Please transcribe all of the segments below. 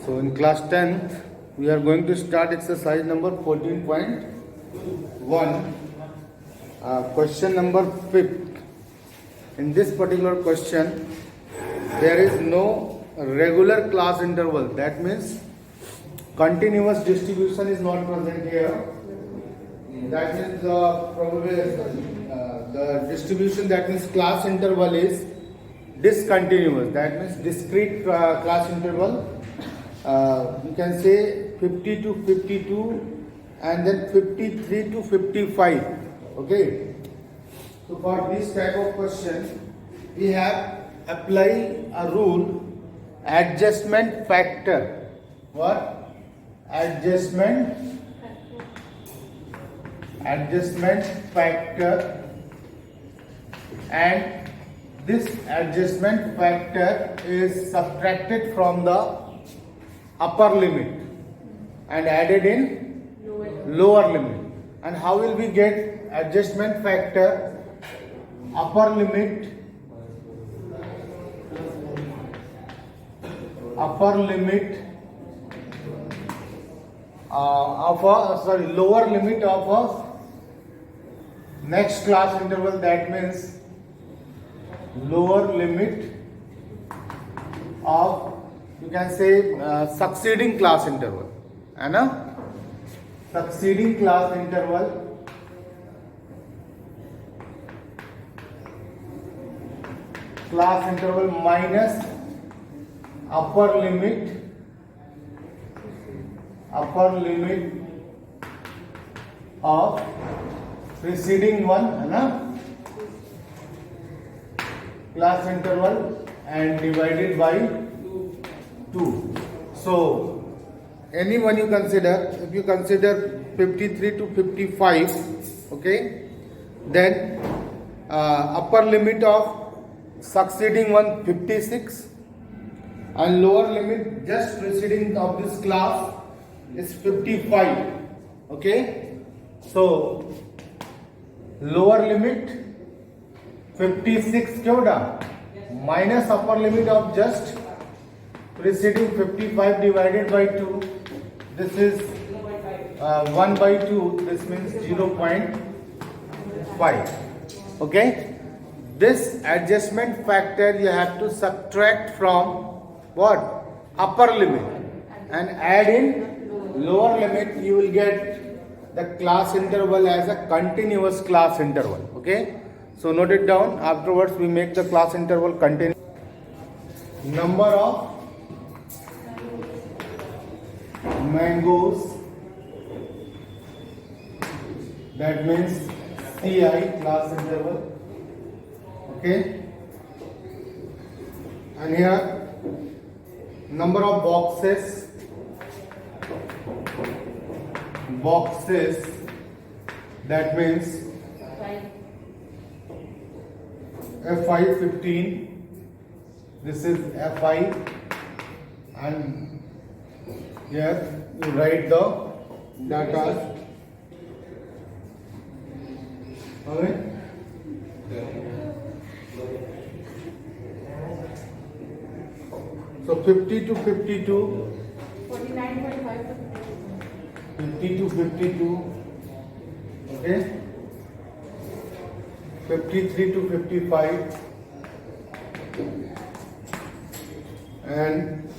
So in class 10th, we are going to start exercise number 14.1, question number 5th. In this particular question, there is no regular class interval. That means continuous distribution is not present here. That means the distribution, that means class interval is discontinuous. That means discrete class interval. You can say 50 to 52 and then 53 to 55. Okay. So for this type of question, we have apply a rule, adjustment factor. What? Adjustment factor, and this adjustment factor is subtracted from the upper limit and added in lower limit. And how will we get adjustment factor? Upper limit lower limit of a next class interval. That means lower limit of, you can say, succeeding class interval, and succeeding class interval minus upper limit of preceding one, class interval, and divided by 2. So any one you consider, if you consider 53 to 55, okay, then upper limit of succeeding one 56 and lower limit just preceding of this class is 55. Okay, so lower limit 56 kyoda minus upper limit of just preceding 55 divided by 2. This is 1 by 2. This means 0.5. Okay. This adjustment factor you have to subtract from what? Upper limit and add in lower limit. You will get the class interval as a continuous class interval. Okay. So note it down. Afterwards we make the class interval continuous. Number of mangoes, that means CI, class interval. Okay, and here number of boxes, that means Fi 15. This is Fi, and here you write the data. Okay. So 50 to 52, 50 to 52, okay, 53 to 55, and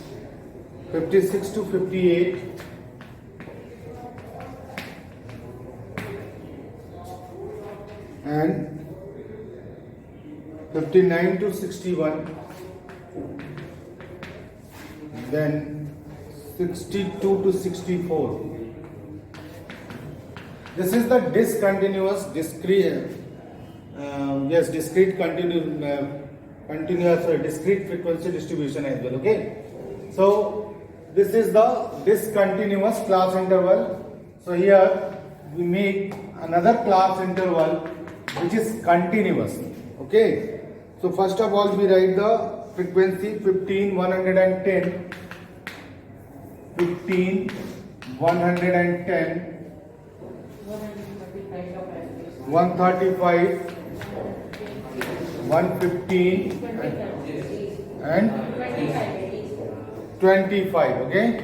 56 to 58, and 59 to 61, then 62 to 64. This is the discontinuous discrete discrete frequency distribution as well. Okay, so this is the discontinuous class interval. So here we make another class interval which is continuous. Okay, so first of all we write the frequency 15, 110, 15, 110, 135, 115, and 25. Okay.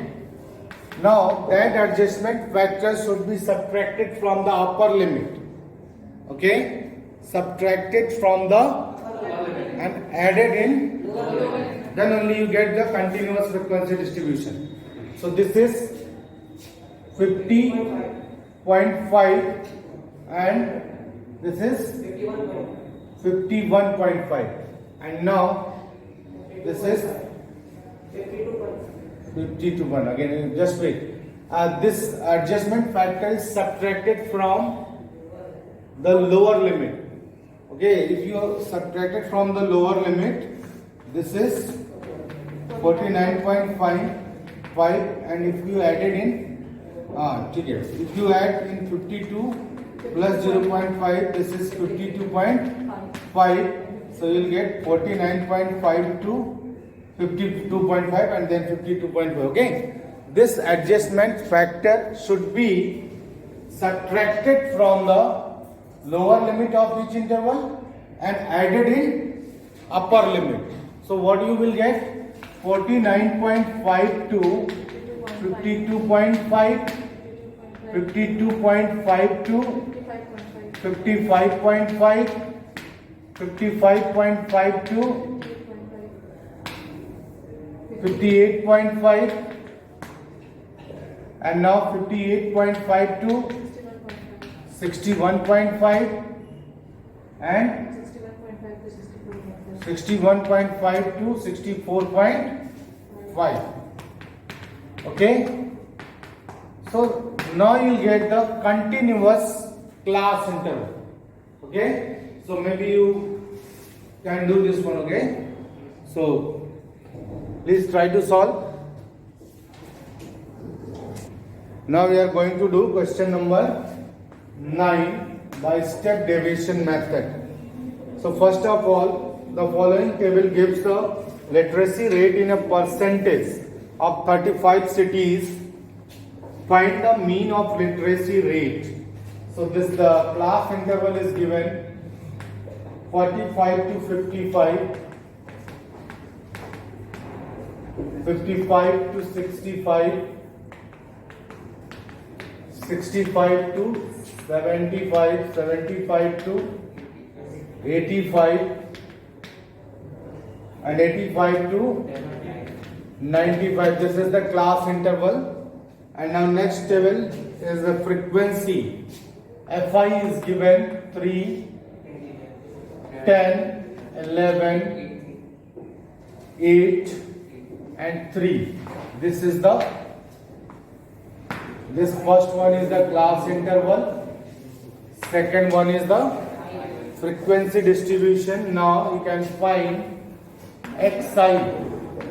Now that adjustment factor should be subtracted from the upper limit. Okay. Subtracted from the and added in, then only you get the continuous frequency distribution. So this is 50.5 and this is 51.5, and now this is 52. Again, just wait. This adjustment factor is subtracted from the lower limit. Okay, if you subtract it from the lower limit, this is 49.5, and if you add it in, if you add in 52 plus 0.5, this is 52.5. So you will get 49.5 to 52.5 and then 52.5. Okay, this adjustment factor should be subtracted from the lower limit of each interval and added in upper limit. So what you will get? 49.5 to 52.5, 52.5 to 55.5, 55.5 to 58.5, and now 58.5 to 61.5 and 61.5 to 64.5. Okay, so now you get the continuous class interval. Okay, so maybe you can do this one. Okay, so please try to solve. Now we are going to do question number 9 by step deviation method. So first of all, the following table gives the literacy rate in a percentage of 35 cities. Find the mean of literacy rate. So this the class interval is given 45 to 55, 55 to 65, 65 to 75, 75 to 85, and 85 to 95. This is the class interval. And now next table is the frequency. Fi is given 3, 10, 11, 8 and 3. This first one is the class interval. Second one is the frequency distribution. Now you can find xi,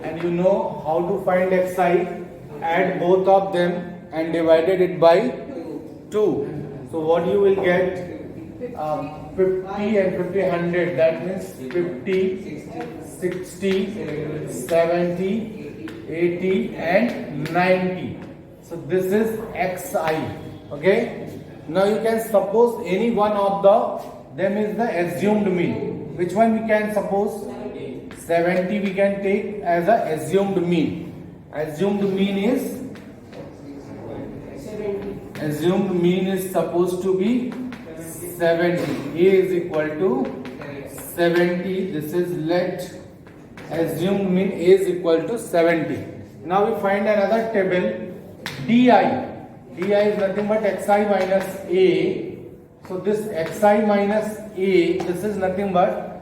and you know how to find xi. Add both of them and divided it by 2. So what you will get? 50 and 50, 100. That means 50, 60, 70, 80 and 90. So this is xi. Okay. Now you can suppose any one of them is the assumed mean. Which one we can suppose? 70 we can take as a assumed mean. Assumed mean is supposed to be 70. A is equal to 70. This is let assumed mean A is equal to 70. Now we find another table. Di is nothing but xi minus A. So this xi minus A, this is nothing but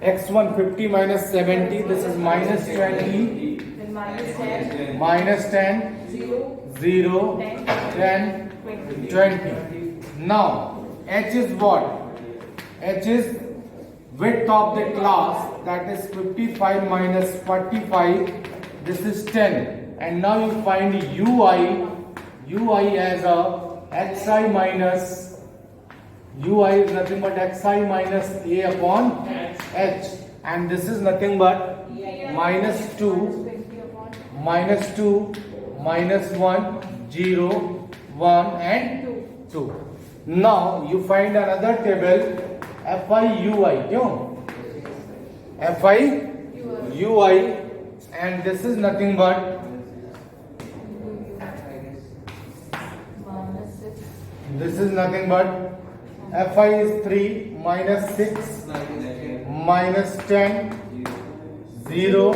x1 50 minus 70. This is minus 20. Minus 10, 0, 10, 20. Now, h is what? H is width of the class, that is 55 minus 45. This is 10. And now you find ui as a xi minus, ui is nothing but xi minus A upon h. And this is nothing but minus 2, minus 2, minus 1, 0, 1 and 2. Now you find another table FIUI. FIUI and this is nothing but fi is 3 minus 6 minus 10 0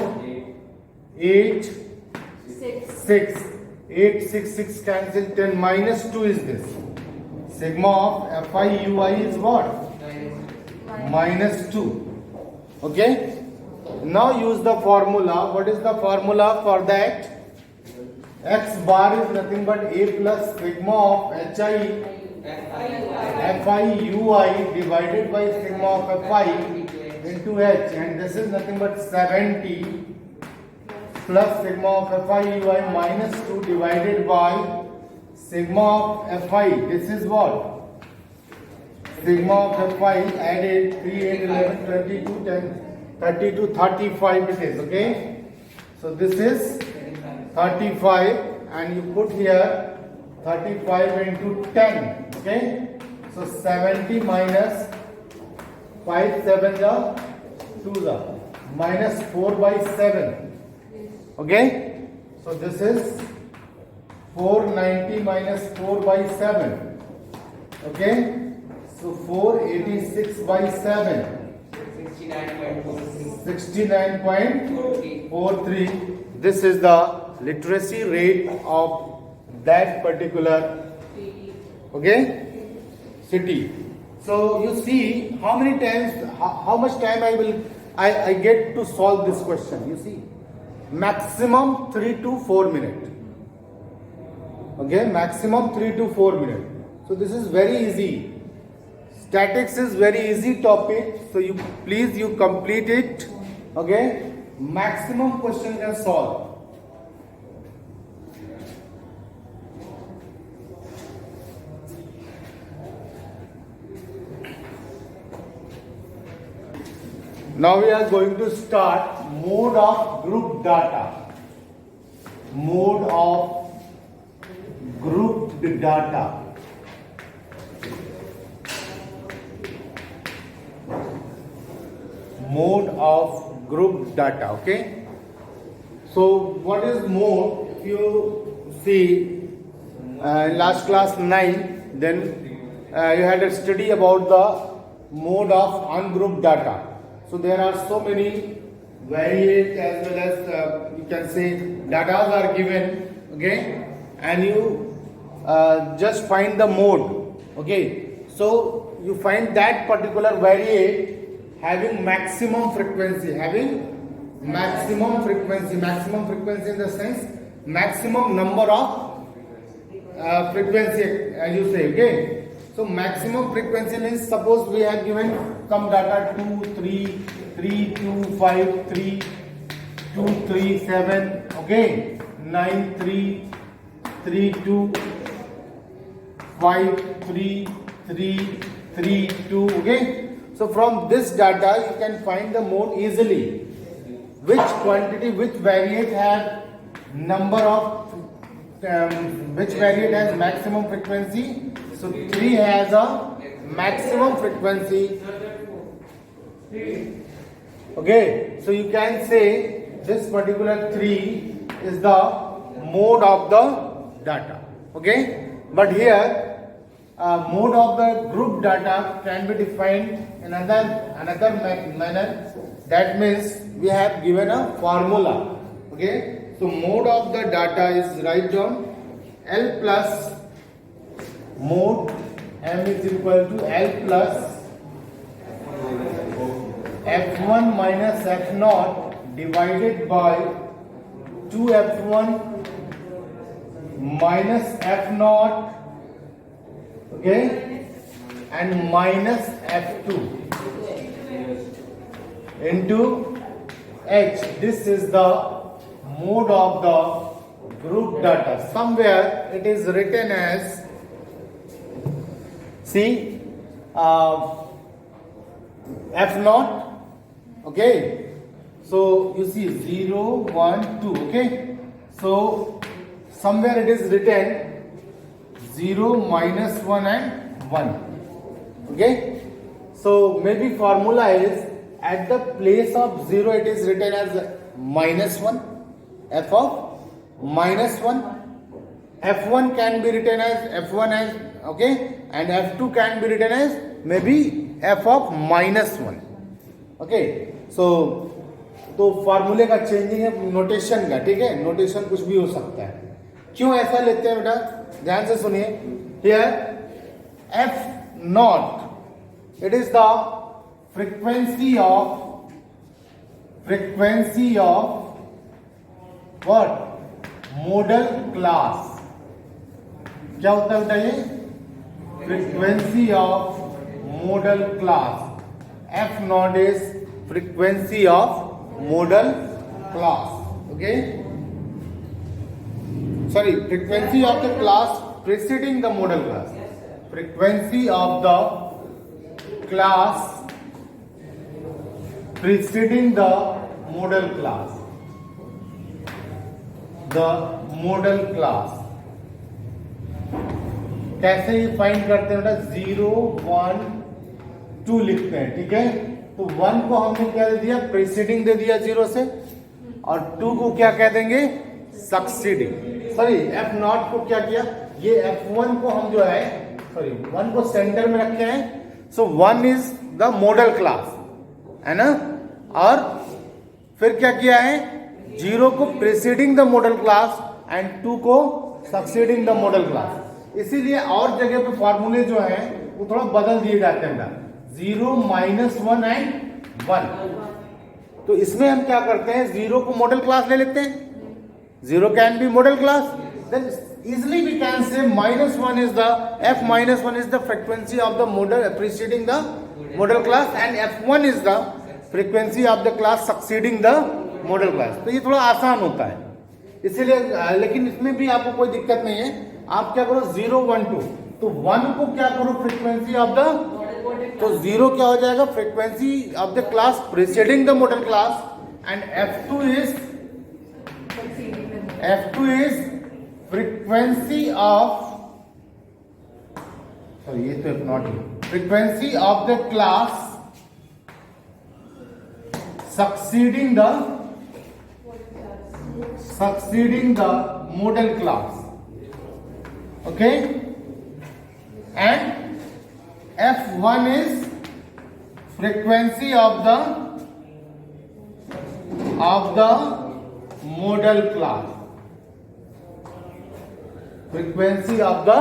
8 6 8 6 6 cancel 10 minus 2 is this. Sigma of fi ui is what? Minus 2. Okay. Now use the formula. What is the formula for that? X bar is nothing but a plus sigma of hi fi ui divided by sigma of fi into h, and this is nothing but 70 plus sigma of fi ui minus 2 divided by sigma of fi. This is what? Sigma of fi added 3, 8, 11, 22, 10, 32, 35 it is. Okay. So this is 35 and you put here 35 into 10. Okay. So 70 minus 5 7 the 2 the minus 4 by 7. Okay. So this is 490 minus 4 by 7. Okay. So 486 by 7. 69.43. This is the literacy rate of that particular city. So you see how many times, how much time I get to solve this question. You see, maximum 3 to 4 minutes. Okay, maximum 3 to 4 minutes. So this is very easy. Statics is very easy topic. So you please complete it. Okay, maximum question can solve. Now we are going to start mode of group data. Mode of grouped data. Mode of group data. Okay. So what is mode? If you see last class 9, then you had a study about the mode of ungrouped data. So there are so many variates as well as you can say data are given. Okay, and you just find the mode. Okay, so you find that particular variate having maximum frequency, maximum frequency in the sense maximum number of frequency, as you say. Okay, so maximum frequency means suppose we have given some data 2 3 3 2 5 3 2 3 7. Okay, 9 3 3 2 5 3 3 3 2. Okay. So from this data you can find the mode easily. Which quantity, which variate have number of, which variate has maximum frequency. So 3 has a maximum frequency. Okay, so you can say this particular 3 is the mode of the data. Okay, but here mode of the group data can be defined in another manner. That means we have given a formula. Okay, so mode of the data is write down L plus mode M is equal to L plus F1 minus F0 divided by 2F1 minus F0. Okay, and minus F2 into H. This is the mode of the group data. Somewhere it is written as, see, F0. Okay, so you see 0 1 2. Okay, so somewhere it is written 0 minus 1 and 1. Okay, so maybe formula is at the place of 0 it is written as minus 1, f of -1. f1 can be written as f1 as, okay, and f2 can be written as maybe f of -1. okay, so तो फॉर्मूले का changing है notation का, ठीक है, notation कुछ भी हो सकता है. क्यों ऐसा लेते हैं बेटा, ध्यान से सुनिए. Here f not, it is the frequency of what, modal class. क्या होता है बेटा ये, frequency of modal class. f naught is frequency of modal class. Okay, sorry, frequency of the class preceding the modal class. Frequency of the class preceding the modal class. The modal class कैसे ये find करते हैं बेटा, 0 1 2 लिखते हैं, ठीक है. तो 1 को हमने क्या दे दिया, प्रीसीडिंग दे दिया 0 से, और 2 को क्या कह देंगे, सक्सीडिंग. सॉरी, f नॉट को क्या किया, ये f1 को हम जो है, सॉरी 1 को सेंटर में रखे हैं. सो 1 इज द मॉडल क्लास, है ना, और फिर क्या किया है, 0 को preceding the model class and 2 को सक्सीडिंग द मॉडल क्लास. इसीलिए और जगह पे फॉर्मूले जो है वो थोड़ा बदल दिए जाते हैं, 0 -1 एंड 1. तो इसमें हम क्या करते हैं, 0 को मॉडल क्लास ले लेते हैं, 0 can be model class. Then easily we can say -1 is the f -1 is the frequency of the model preceding the model class and f1 is the frequency of the class succeeding the model class. तो ये थोड़ा आसान होता है इसीलिए, लेकिन इसमें भी आपको कोई दिक्कत नहीं है. आप क्या करो, 0 1 2, तो 1 को क्या करो, फ्रीक्वेंसी ऑफ द, तो 0 क्या हो जाएगा, frequency of the class preceding the model class, and f2 is frequency of, sorry ये तो not frequency of the class succeeding the model class. Okay, and f1 is frequency of the modal class. Frequency of the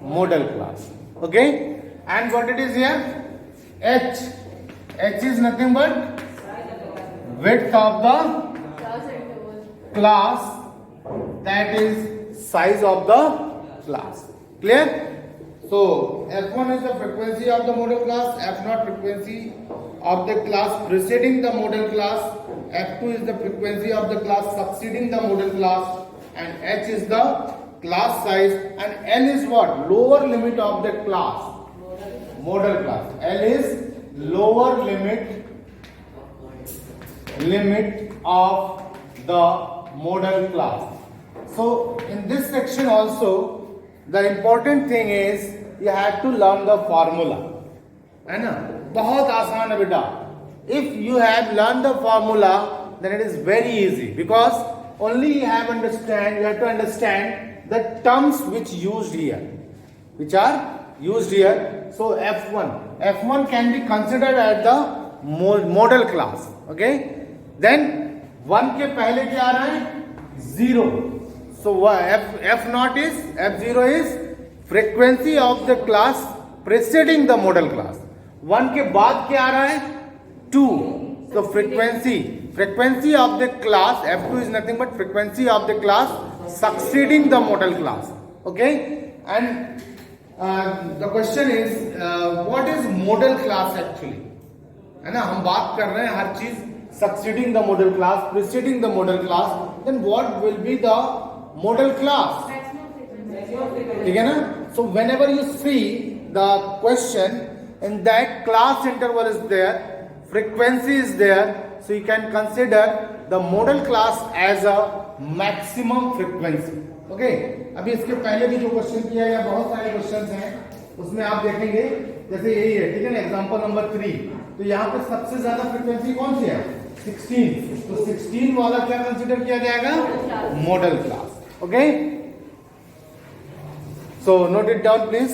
modal class. Okay, and what it is here, h is nothing but width of the class, that is size of the class. Clear? So f1 is the frequency of the modal class, f0 frequency of the class preceding the modal class, f2 is the frequency of the class succeeding the modal class, and h is the class size, and L is what, lower limit of the class, modal class. L is lower limit of the modal class. So in this section also the important thing is you have to learn the formula, है ना, बहुत आसान है बेटा. If you have learned the formula then it is very easy, because only you have to understand the terms which are used here. So f1 can be considered as the modal class. Okay, then 1 के पहले क्या आ रहा है, 0. So f0 is frequency of the class preceding the modal class. 1 के बाद क्या आ रहा है, 2. So frequency of the class f2 is nothing but frequency of the class succeeding the modal class. Okay, and the question is what is modal class actually, है ना, हम बात कर रहे हैं हर चीज succeeding the modal class, preceding the modal class, then what will be the modal class, ठीक है ना. So whenever you see the question in that class interval is there, frequency is there, so you can consider the modal class as a maximum frequency. Okay, अभी इसके पहले भी जो question किया या बहुत सारे क्वेश्चंस हैं उसमें आप देखेंगे, जैसे यही है, ठीक है ना, एग्जांपल नंबर 3. तो यहाँ पे सबसे ज्यादा फ्रीक्वेंसी कौन सी है, 16, तो 16 वाला क्या कंसिडर किया जाएगा? Model class. Okay, so note it down please.